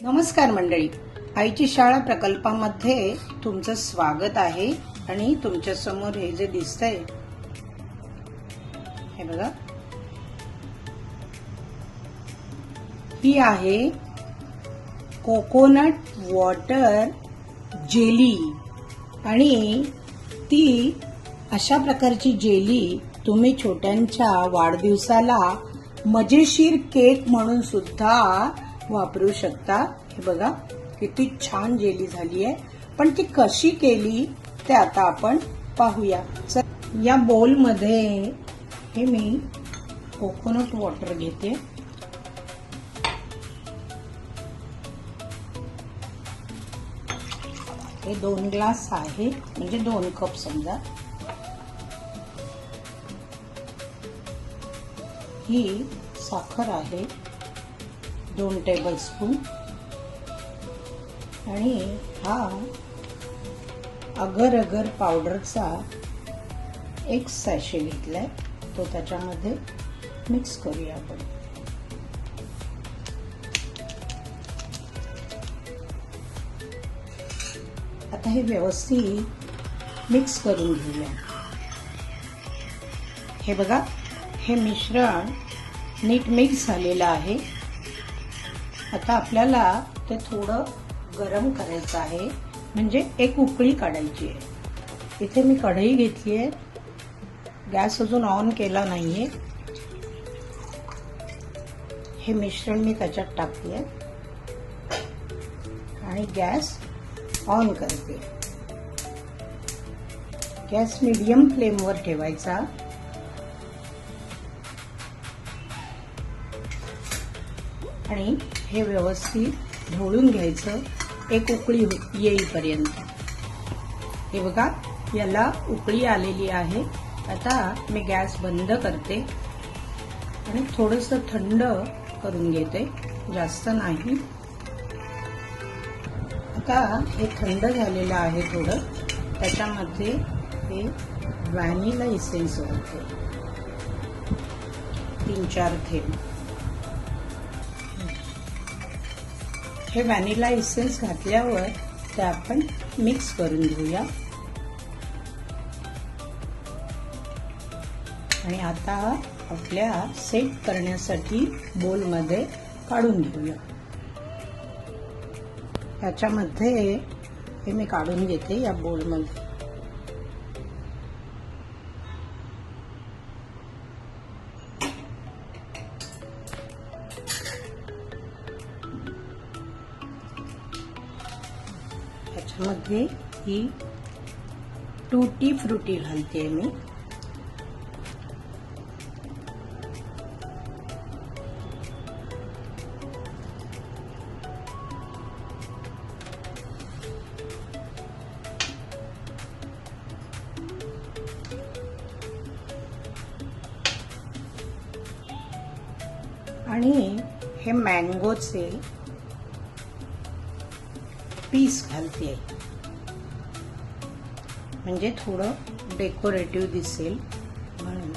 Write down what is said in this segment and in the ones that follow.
नमस्कार मंडळी, आईची शाळा प्रकल्पामध्ये तुमचं स्वागत आहे. आणि तुमच्या समोर हे जे दिसतंय हे बघा, ही आहे कोकोनट वॉटर जेली. आणि ती अशा प्रकारची जेली तुम्ही छोट्यांच्या वाढदिवसाला मजेशीर केक म्हणून सुद्धा वापरू शकता. हे बघा किती छान जेली झाली आहे. पण ती कशी केली ते आता आपण पाहूया. या बोल मध्ये हे मी कोकोनट वॉटर घेते. हे 2 ग्लास आहे, म्हणजे 2 कप समजा. ही साखर आहे 2 टेबलस्पून. आणि हा अगर अगर पावडरचा 1 सॅशे घेतलाय, तो त्याच्यामध्ये मिक्स करूया आपण. आता हे व्यवस्थित मिक्स करून घेऊया. हे बघा, हे मिश्रण नीट मिक्स झालेलं आहे. आता आपल्याला ते थोडं गरम करायचं आहे, म्हणजे एक उकळी काढायची आहे. इथे मी कढई घेतली आहे, गॅस अजून ऑन केला नाहीये. हे मिश्रण मी त्याच्यात टाकते आणि गॅस ऑन करते. गॅस मीडियम फ्लेमवर ठेवायचा. आणि हे व्यवस्थित ढवळून घ्यायचं, एक उकळी येईपर्यंत. हे बघा, याला उकळी आलेली आहे. आता मी गॅस बंद करते आणि थोडंसं थंड करून घेते, जास्त नाही. आता हे थंड झालेलं आहे थोडं. त्याच्यामध्ये हे व्हॅनिला इसेन्स घालते, 3-4 थेंब. हे व्हॅनिला इसेन्स घातल्यावर ते आपण मिक्स करून घेऊया. आणि आता आपल्या सेट करण्यासाठी बोलमध्ये काढून घेऊया. याच्यामध्ये हे मी काढून घेते या बोलमध्ये. याच्यामध्ये ही टूटी फ्रुटी घालते मी. आणि हे मँगोचे पीस घालते, म्हणजे थोडं डेकोरेटिव्ह दिसेल म्हणून.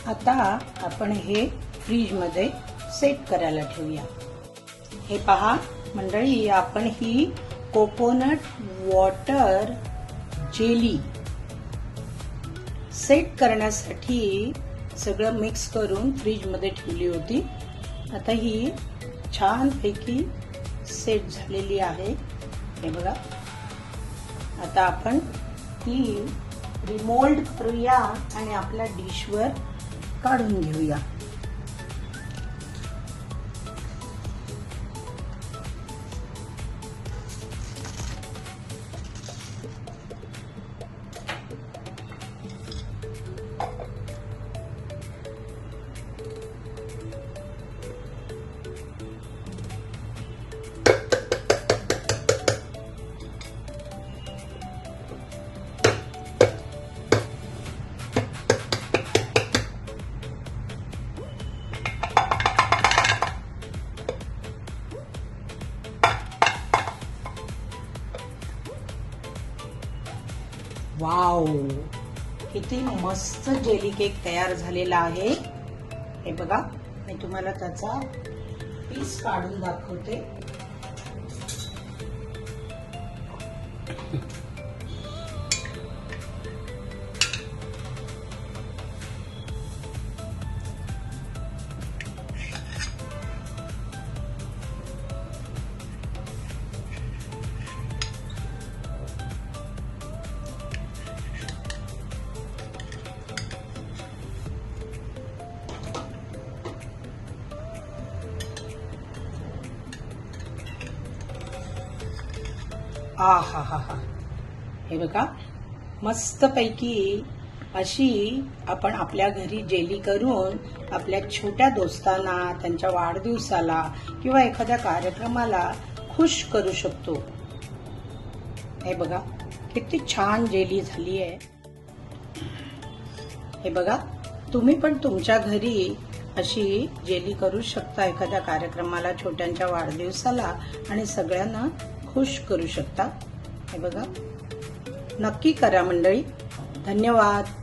आता आपण हे फ्रीजमध्ये सेट करायला ठेवूया. हे पहा मंडळी, आपण ही कोकोनट वॉटर जेली सेट करण्यासाठी सगळं मिक्स करून फ्रीजमध्ये ठेवली होती. आता ही छानपैकी सेट झालेली आहे. हे बघा, आता आपण ही रिमोल्ड करूया आणि आपल्या डिशवर काढून घेऊया. वाव, किती मस्त जेली केक तयार झालेला आहे. हे बघा, मी तुम्हाला त्याचा पीस काढून दाखवते. हा हा हा हा, हे बघा, मस्तपैकी अशी आपण आपल्या घरी जेली करून आपल्या छोट्या दोस्तांना त्यांच्या वाढदिवसाला किंवा एखाद्या कार्यक्रमाला खुश करू शकतो. हे बघा, किती छान जेली झाली आहे. हे बघा, तुम्ही पण तुमच्या घरी अशी जेली करू शकता एखाद्या कार्यक्रमाला, छोट्यांच्या वाढदिवसाला, आणि सगळ्यांना खुश करू शकता. हे बघा, नक्की करा मंडळी. धन्यवाद.